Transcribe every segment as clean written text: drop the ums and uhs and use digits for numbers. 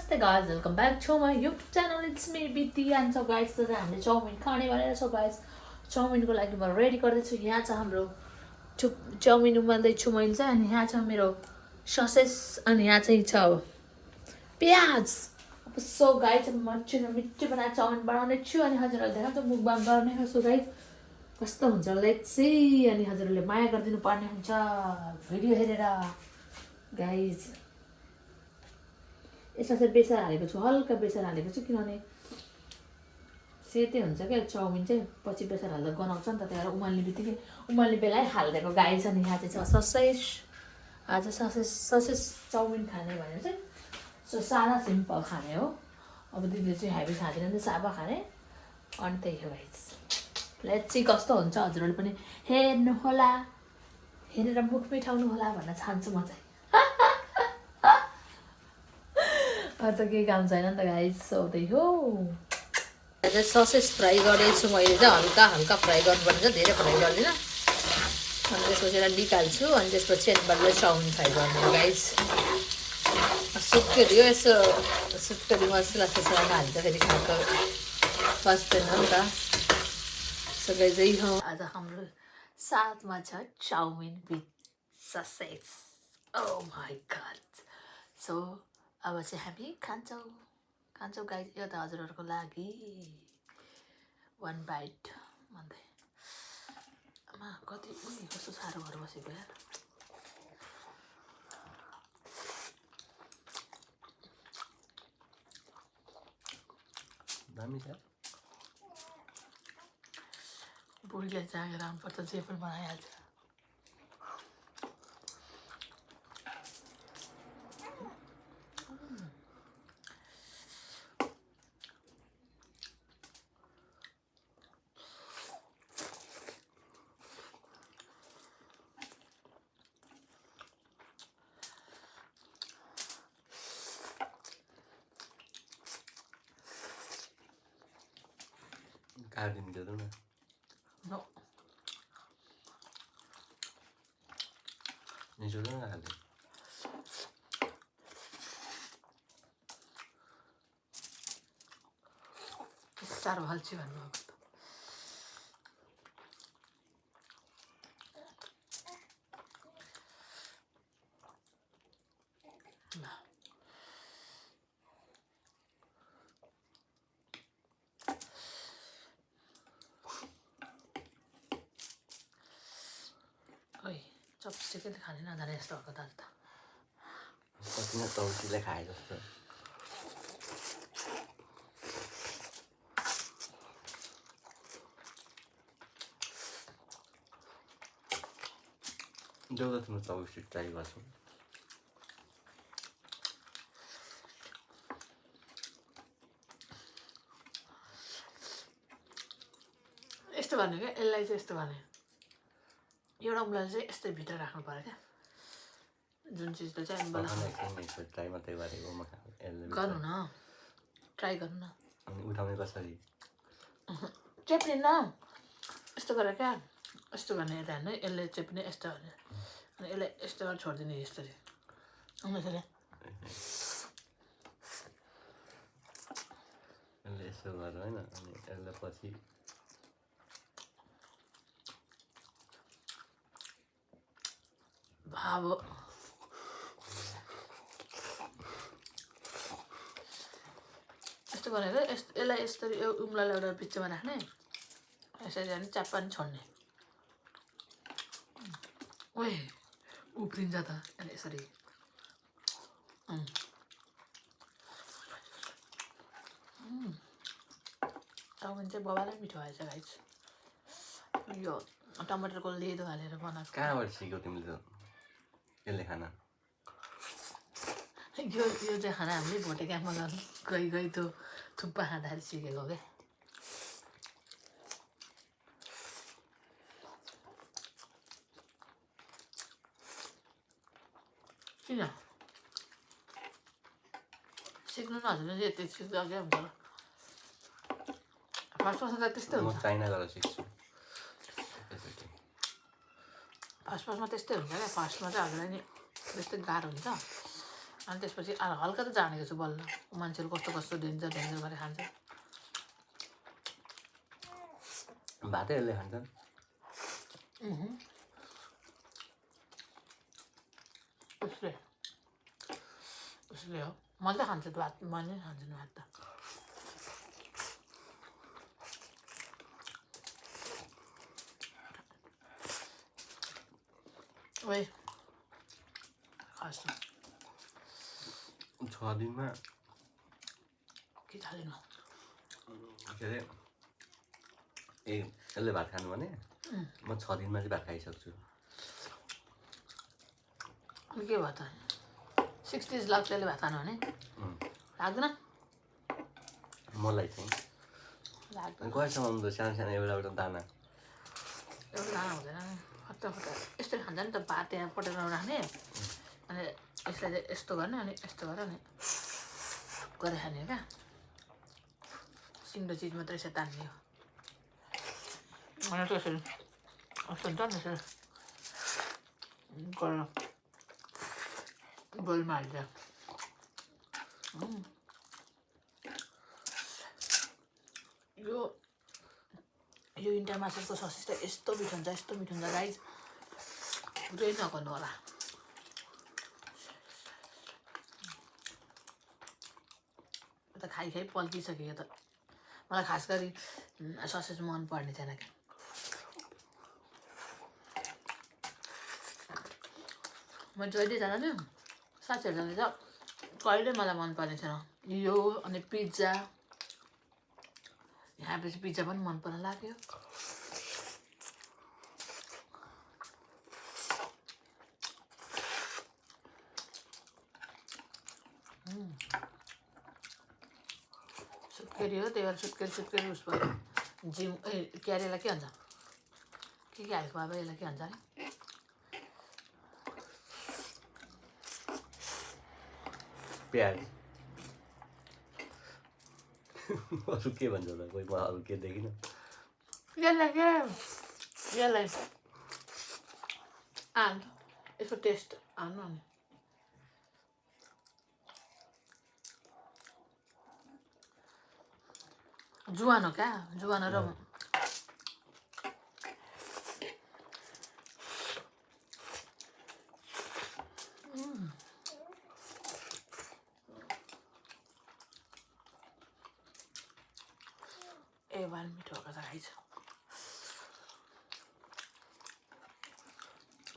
Namaste guys, welcome back to my YouTube channel. It's me Bidhya and so guys today हामीले chowmein खाने भनेर so guys चाउमिनको लागि म रेडी गर्दै छु. यहाँ छ हाम्रो चाउमिन उमाल्दै छु मैले चाहिँ अनि यहाँ छ मेरो ससेस अनि यहाँ चाहिँ छ प्याज. अब सो गाइस अब मिठो बनाएर चाउमिन बनाउने छु अनि हजुरहरुले देखाउँछु मुकबाङ गर्ने हो. सो गाइस कस्तो हुन्छ लेट्स सी. अनि हजुरहरुले माया गरिदिनु पर्ने हुन्छ भिडियो हेरेर गाइस. यसमा चाहिँ बेसार हालेको छु, हल्का बेसार हालेको छु किनभने सेतै हुन्छ क्या चाउमिन चाहिँ पछि बेसार हाल्दा गनाउँछ नि त. त्यही भएर उमाल्ने बेलै हालिदिएको गाइस. अनि यहाँ चाहिँ छ ससेस. आज ससेस चाउमिन खाने भनेर चाहिँ सो सादा सिम्पल खाने हो. अब दिदीले चाहिँ हेभी खाँदैन नि त, सादा खाने. अनि त्यही हो गाइस. लेट्स सी कस्तो हुन्छ. हजुरहरूले पनि हेर्नु होला, हेरेर मुख मिठाउनु होला भन्न चाहन्छु म चाहिँ. आज केही काम छैन नि त गाइस. सो त्यही हो. चाहिँ ससेस फ्राई गर्दैछु मैले चाहिँ हल्का फ्राई गर्नुपर्ने छ, धेरै फ्राई गर्दिनँ. अनि त्यसपछि निकाल्छु अनि त्यसपछि अनि चाउमिन फ्राई गर्ने हो गाइस. सुक्यो दियो यसो सुक्यो दियो मसलामा हाल्दाखेरि खाएको बस्दैन नि त. सो गाइस यही हो. आज हाम्रो साथमा छ chowmein with sauces. Oh my god. So अब चाहिँ हामी खान्छौँ गाइस. यो त हजुरहरूको लागि वान बाइट भन्दै आमा कति कस्तो साह्रो भएर बसेको यार. दामी छ. बुढीले जाँगेर आउनुपर्छ, जे पनि बनाइहाल्छ. गार्डन गरौँ न. नो निजोलो न हाले. साह्रो हाल्छु भन्नुभएको त. चपस्टिकै त खाने नजाने यस्तो भएको दाजु त. कति न चौसीले खाए जस्तो. देऊ त तिम्रो चौसी ट्राई गर्छौ. यस्तो भने क्या यसलाई चाहिँ यस्तो भने एउटा उम्लाई चाहिँ यस्तै भित्र राख्नु पर्यो क्या. जुन चिजले चाहिँ ट्राई मात्रै गरेको म गर्नु न, ट्राई गर्नु न. अनि उठाउने कसरी चेप्ने न यस्तो गरेर क्या. यस्तो गर्ने यता हेर्नु यसले चेप्ने यस्तो गर्ने अनि यसलाई यस्तो गरेर छोडिदिने यस्तरी. यसले यसो गर होइन. अनि यसलाई पछि भाव यस्तो गरेर यसलाई यस्तरी उम्लालाई एउटा बिचमा राख्ने. यसरी अनि च्याप्पा पनि छोड्ने. ओए उफ्रिन्छ त अनि यसरी. चाउमिन चाहिँ बबालाई मिठो भएछ गाइस. यो टमाटरको लेदो हालेर बनाएको. कहाँबाट सिक्यौ तिमीले यसले खाना? यो चाहिँ खाना हामीले भोटे क्याम्पमा गई त्यो थुक्पा खाँदाखेरि सिकेको क्या. किन सिक्नु न हजुरले यति सिक्दा क्या हुन्छ. फर्स्टमा त त्यस्तै हुन्छ. म चाइना गएर सिक्छु. फर्स्टमा त्यस्तै हुन्छ क्या. फर्स्टमा चाहिँ हजुरलाई नि त्यस्तै गाह्रो हुन्छ. अनि त्यसपछि हल्का त जानेको छु बल्ल मान्छेले कस्तो कस्तो डेन्जर डेन्जर गरेर खान्छ भातै यसले खान्छन् उसले हो मैले त खान्छु भात मैले खान्छु नि भात त ओए खास 6 दिनमा के थालेन के अरे यसले भात खानु भने म 6 दिनमा चाहिँ भात खाइसक्छु अनि के भयो त 6 days लाग्छ यसले भात खानु भने लाग्दैन मलाई चाहिँ लाग्दैन कहिलेसम्म आउँदो सानो सानो एउटा दाना एउटा दाना हुँदैन फट्टा फट्टा यस्तरी खान्छ नि त भात त्यहाँ पटेर राख्ने अनि यसलाई चाहिँ यस्तो गर्ने अनि यस्तो गरेर अनि गरेर खाने क्या सिङ्गो चिज मात्रै यसरी तान्ने हो अनि त्यसरी यस्तो हुन्छ नि यसरी गरेर बोलमा हाल्छ यो इन्डिया मासुको ससेज त यस्तो मिठो हुन्छ गाइज पुरै नगर्नु होला त खाइ पल्किसक्यो त मलाई खास गरी ससेज मन पर्ने छैन क्या म जहिले जाँदा नि साथीहरू जाँदा चाहिँ कहिले मलाई मन पर्ने छैन यो अनि पिज्जा यहाँ पछि पिज्जा पनि मन पर्न लाग्यो सुत्केरी हो त्यही भएर सुत्केरी उस भयो जिम क्यारेलाई के भन्छ के हालेको बाबा यसलाई के भन्छ अरे प्याज अरू के भन्छ होला कोही म अरू के देखिनँ यसलाई आन् यसको टेस्ट आउनु अनि जुवान हो क्या जुवान र बार मिठो भएको त खाइछ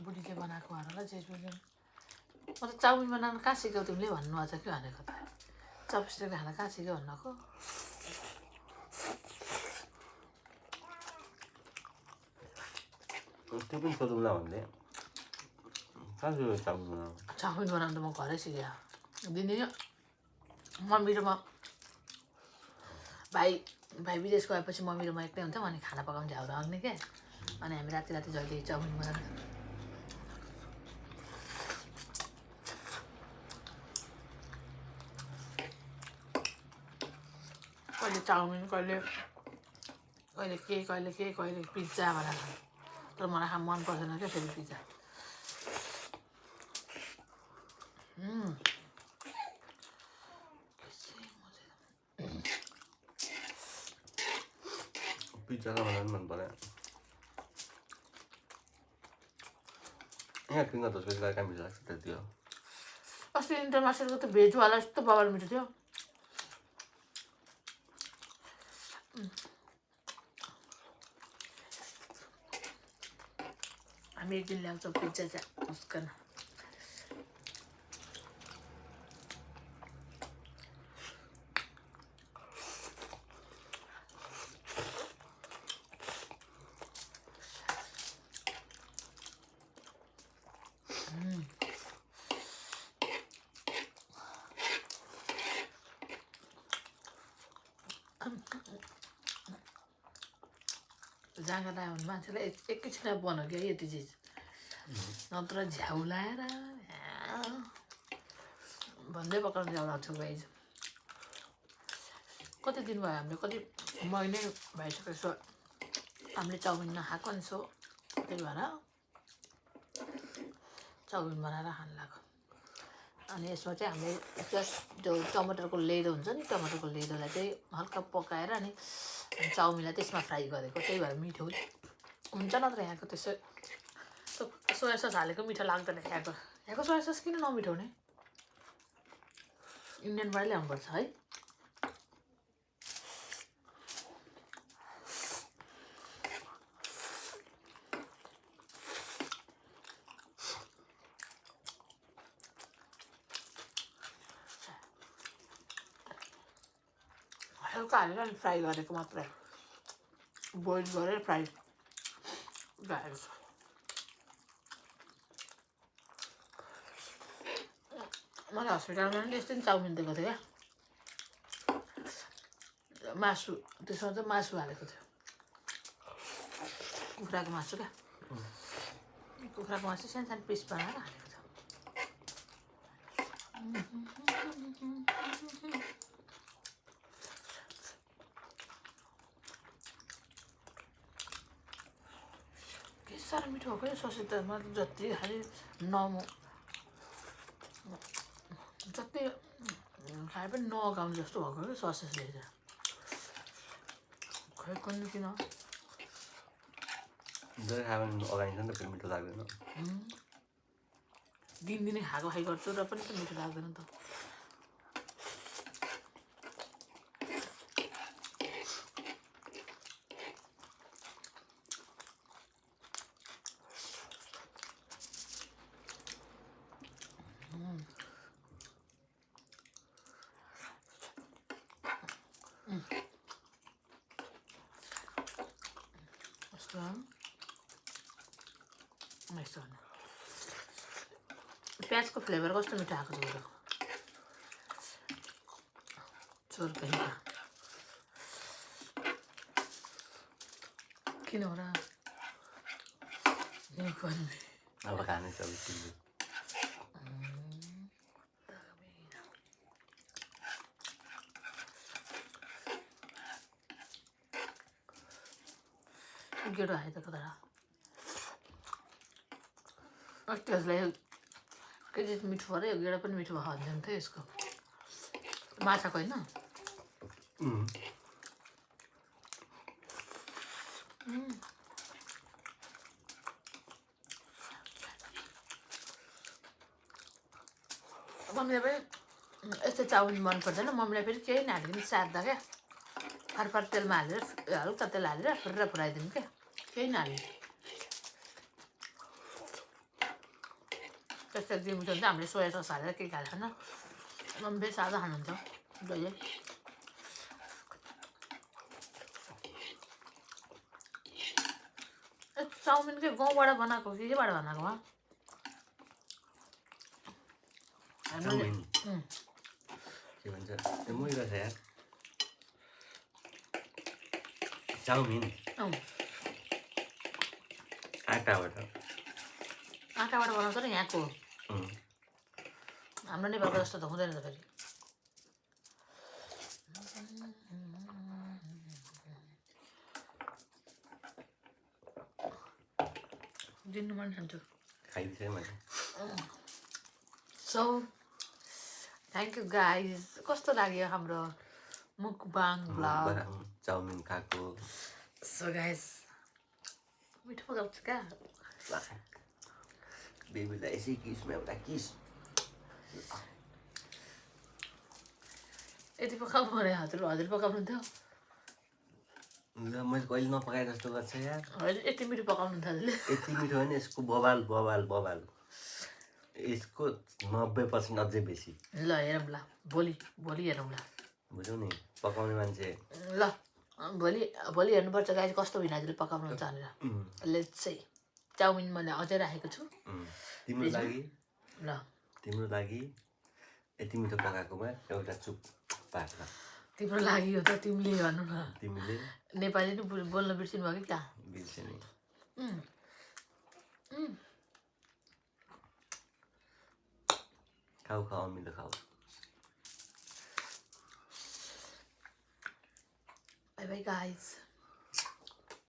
बुढीले बनाएको होला जेजूले म त चाउमिन बनाउनु कहाँ सिक्यौ तिमीले भन्नुभएको छ कि भनेको त चपस्टिकले खाना कहाँ सिक्यौ भन्नको त्यो पनि सोधौँला भन्दै कहाँ सिक्यो चाउमिन बनाउनु त म घरै सिकेँ दिने मम्मी र म भाइ विदेश गएपछि मम्मी र म एक्लै हुन्थ्यौँ अनि खाना पकाउनु झ्याउरा आउने क्या अनि हामी राति जहिले चाउमिन बनाएर कहिले चाउमिन कहिले पिज्जा भनेर तर मलाई खान मन पर्दैन क्या फेरि पिज्जा पिज्जा त मलाई पनि मन पर्यो यहाँ फिङ्गर धोसको चाहिँ कहाँ मिठो लाग्छ त्यति हो अस्ति इन्टरमास्टरको त भेजवाला यस्तो बगाल मिठो थियो हामी एक दिन ल्याउँछौँ पिज्जा चाहिँ उस्कन जाँगा लाग्यो भने मान्छेलाई एकैछिन बनाऊ क्या यति चिज नत्र झ्याउलाएर भन्दै पकाउनु झ्याउ लाग्छ गाइज कति दिन भयो हामीले कति महिनै भइसकेको हामीले चाउमिन नखाएको नि सो त्यही भएर चाउमिन बनाएर खानु लाग्यो अनि यसमा चाहिँ हामीले जस्ट त्यो टमाटरको लेदो हुन्छ नि टमाटरको लेदोलाई चाहिँ हल्का पकाएर अनि चाउमिनलाई त्यसमा फ्राई गरेको त्यही भएर मिठो हुन्छ नत्र यहाँको त्यसो सोया सस हालेको मिठो लाग्दैन यहाँको सोया सस किन नमिठो हुने इन्डियनबाटै ल्याउनुपर्छ है हल्का हालेर अनि फ्राई गरेको मात्रै बोइल गरेर फ्राई गरेको छ मैले हस्पिटलमा पनि त्यस्तै चाउमिन दिएको थियो क्या मासु त्यसमा चाहिँ मासु हालेको थियो कुखुराको मासु क्या कुखुराको मासु सानो सानो पिस बनाएर हालेको थियो के साह्रो मिठो भएको यो सस त मतलब जति खालि जति खाए पनि नअगाउने जस्तो भएको क्या ससेसले चाहिँ खै कहिले किन जहिले खायो भने अगाडिन्छ नि त फेरि मिठो लाग्दैन दिनदिनै खाएको खाइ गर्छु र पनि त मिठो लाग्दैन त प्याजको फ्लेभर कस्तो मिठो आएको छ चोर पनि किन हो र अब खाने छ गेडो आयो त कता त्यसलाई के चिज मिठो भएर यो गेडो पनि मिठो भयो भन्दैन थियो यसको माछाको होइन मम्मीलाई पनि यस्तो चाउमिन मन पर्दैन मम्मीलाई फेरि केही नहालिकन साद्दा क्या फार तेलमा हालेर हल्का तेल हालेर फुरेर फुराइदिनु क्या केही नहाल्ने त्यस्तो एकदम मिठो हुन्छ हामीले सोया सस हालेर केही खाएको छैन मम्मी फेरि सादा खानुहुन्छ जहिले चाउमिन के गाउँबाट बनाएको कि केबाट बनाएको हो के भन्छ त्यो मै रहेछ यार चाउमिन आटाबाट बनाउँछ नि यहाँको हाम्रो नेपालको जस्तो त हुँदैन त फेरि दिनु मन खान्छु खाइदिएँ मैले सो थ्याङ्क यू गाइज कस्तो लाग्यो हाम्रो मुकबाङ ब्लग चाउमिन खाएको सो गाइज मिठो पकाउँछु क्या बेबीलाई यसै किसमा एउटा किस यति पकाउनु अरे हजुर पकाउनुहुन्थ्यो मैले कहिले नपकाए जस्तो गर्छ यार हजुर यति मिठो पकाउनु हजुरले यति मिठो होइन यसको बबाल यसको 90% अझै बेसी ल हेरौँ ल भोलि हेरौँ ल बुझ्यौ नि पकाउने मान्छे ल भोलि हेर्नुपर्छ गाइज कस्तो होइन हजुरले पकाउनुहुन्छ भनेर लेट्स चाहिँ चाउमिन मैले अझै राखेको छु तिम्रो ल तिम्रो लागि यति मिठो पकाएकोमा एउटा चुप पार्छ तिम्रो लागि हो त तिमीले भन्नु न तिमीले नेपाली नै बोल्न बिर्सिनु भयो कि क्या बिर्से नि खाऊ अमिलो खाऊ बाई बाई गाइज